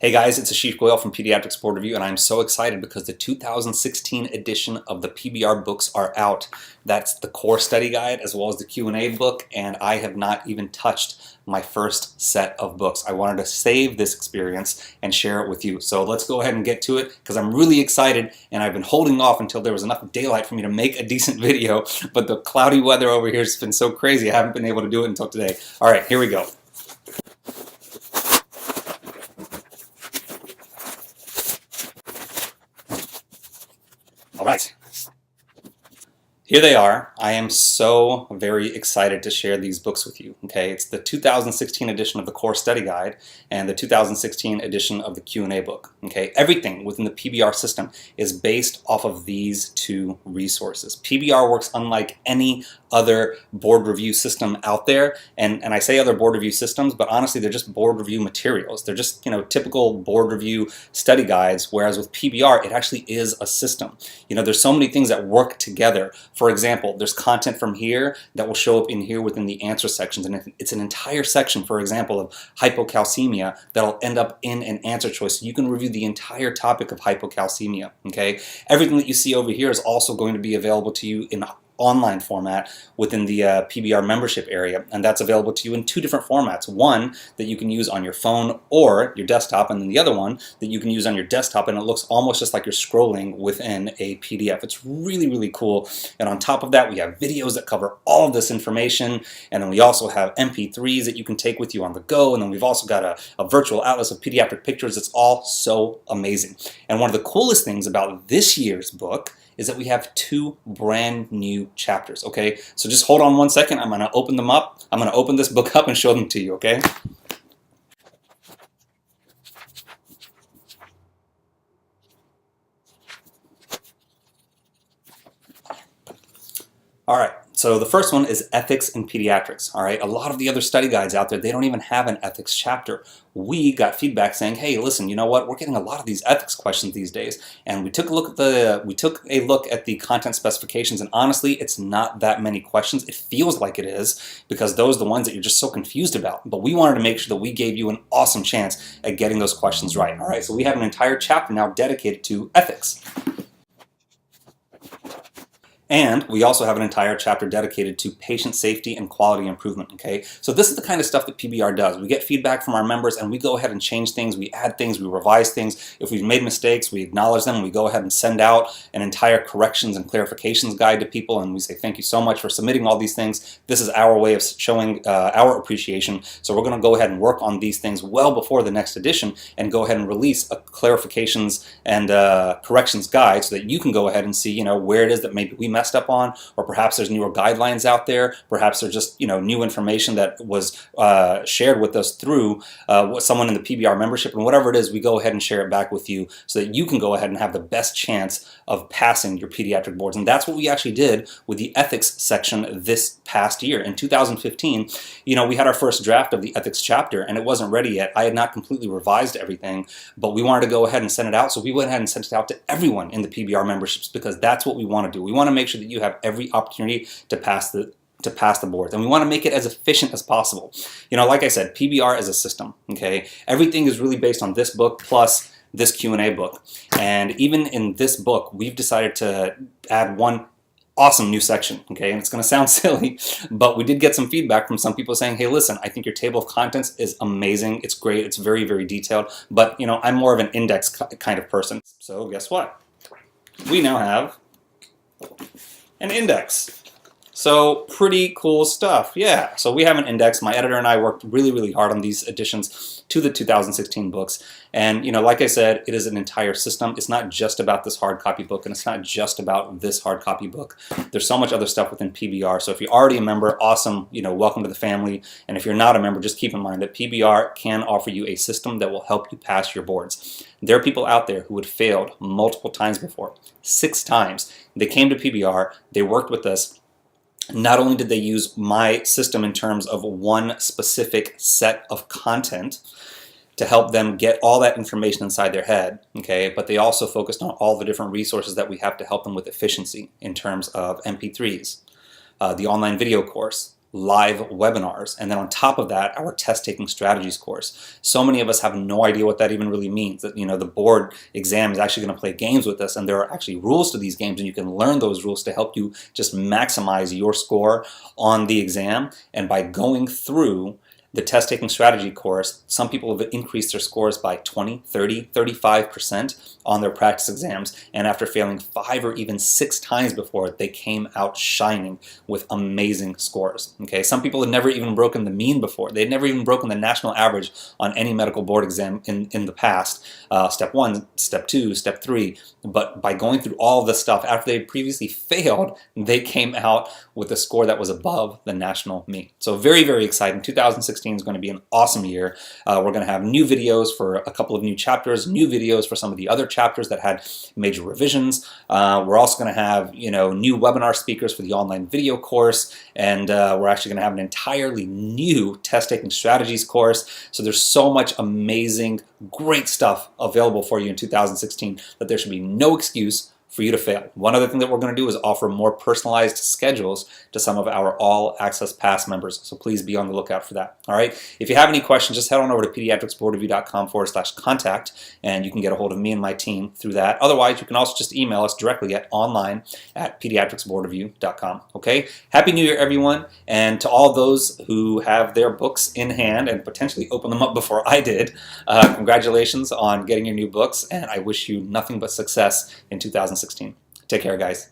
Hey guys, it's Ashish Goyal from Pediatrics Board Review, and I'm so excited because the 2016 edition of the PBR books are out. That's the core study guide as well as the Q&A book, and I have not even touched my first set of books. I wanted to save this experience and share it with you. So let's go ahead and get to it because I'm really excited, and I've been holding off until there was enough daylight for me to make a decent video, but the cloudy weather over here has been so crazy I haven't been able to do it until today. All right, here we go. All right, here they are. I am so very excited to share these books with you. Okay, it's the 2016 edition of the Core Study Guide and the 2016 edition of the Q&A book. Okay, everything within the PBR system is based off of these two resources. PBR works unlike any other board review system out there, and I say other board review systems, but honestly they're just board review materials. They're just, typical board review study guides, whereas with PBR it actually is a system. There's so many things that work together. For example, there's content from here that will show up in here within the answer sections, and it's an entire section, for example, of hypocalcemia that'll end up in an answer choice. So you can review the entire topic of hypocalcemia. Okay, everything that you see over here is also going to be available to you in online format within the PBR membership area, and that's available to you in two different formats. One that you can use on your phone or your desktop, and then the other one that you can use on your desktop, and it looks almost just like you're scrolling within a PDF. It's really, really cool. And on top of that, we have videos that cover all of this information, and then we also have MP3s that you can take with you on the go, and then we've also got a virtual atlas of pediatric pictures. It's all so amazing. And one of the coolest things about this year's book is that we have two brand new chapters. Okay, so just hold on one second. I'm going to open them up. I'm going to open this book up and show them to you. Okay. All right, so the first one is Ethics in Pediatrics. All right, a lot of the other study guides out there, they don't even have an ethics chapter. We got feedback saying, hey, listen, you know what? We're getting a lot of these ethics questions these days, and we took a look at the content specifications, and honestly, it's not that many questions. It feels like it is because those are the ones that you're just so confused about. But we wanted to make sure that we gave you an awesome chance at getting those questions right. All right, so we have an entire chapter now dedicated to ethics. And we also have an entire chapter dedicated to patient safety and quality improvement, okay? So this is the kind of stuff that PBR does. We get feedback from our members and we go ahead and change things, we add things, we revise things. If we've made mistakes, we acknowledge them, we go ahead and send out an entire corrections and clarifications guide to people, and we say thank you so much for submitting all these things. This is our way of showing our appreciation. So we're gonna go ahead and work on these things well before the next edition and go ahead and release a clarifications and corrections guide so that you can go ahead and see, where it is that maybe we messed up on, or perhaps there's newer guidelines out there, perhaps there's just new information that was shared with us through someone in the PBR membership, and whatever it is, we go ahead and share it back with you so that you can go ahead and have the best chance of passing your pediatric boards. And that's what we actually did with the ethics section this past year. In 2015, we had our first draft of the ethics chapter, and it wasn't ready yet. I had not completely revised everything, but we wanted to go ahead and send it out, so we went ahead and sent it out to everyone in the PBR memberships because that's what we want to do. We want to make sure that you have every opportunity to pass the boards, and we want to make it as efficient as possible. Like I said, PBR is a system. Okay, everything is really based on this book plus this Q&A book, and even in this book, we've decided to add one awesome new section. Okay, and it's going to sound silly, but we did get some feedback from some people saying, hey, listen, I think your table of contents is amazing. It's great. It's very, very detailed, but I'm more of an index kind of person. So guess what? We now have an index. So pretty cool stuff. Yeah, so we have an index. My editor and I worked really, really hard on these additions to the 2016 books. And like I said, it is an entire system. It's not just about this hard copy book, and it's not just about this hard copy book. There's so much other stuff within PBR. So if you're already a member, awesome, welcome to the family. And if you're not a member, just keep in mind that PBR can offer you a system that will help you pass your boards. There are people out there who had failed multiple times before, 6 times. They came to PBR, they worked with us. Not only did they use my system in terms of one specific set of content to help them get all that information inside their head, okay, but they also focused on all the different resources that we have to help them with efficiency in terms of MP3s, the online video course, live webinars. And then on top of that, our test taking strategies course. So many of us have no idea what that even really means. That, the board exam is actually going to play games with us, and there are actually rules to these games, and you can learn those rules to help you just maximize your score on the exam. And by going through the test taking strategy course, some people have increased their scores by 20, 30, 35% on their practice exams, and after failing 5 or even 6 times before, they came out shining with amazing scores. Okay, some people had never even broken the mean before. They'd never even broken the national average on any medical board exam in the past. Step 1, Step 2, Step 3, but by going through all this stuff, after they had previously failed, they came out with a score that was above the national mean. So very, very exciting. 2016 is going to be an awesome year. We're going to have new videos for a couple of new chapters, new videos for some of the other chapters that had major revisions. We're also going to have new webinar speakers for the online video course, and we're actually going to have an entirely new test taking strategies course. So there's so much amazing, great stuff available for you in 2016 that there should be no excuse for you to fail. One other thing that we're going to do is offer more personalized schedules to some of our All Access Pass members, so please be on the lookout for that. All right. If you have any questions, just head on over to pediatricsboardreview.com/contact, and you can get a hold of me and my team through that. Otherwise, you can also just email us directly at online@pediatricsboardreview.com. Okay. Happy New Year, everyone, and to all those who have their books in hand and potentially open them up before I did, congratulations on getting your new books, and I wish you nothing but success in 2016. Take care, guys.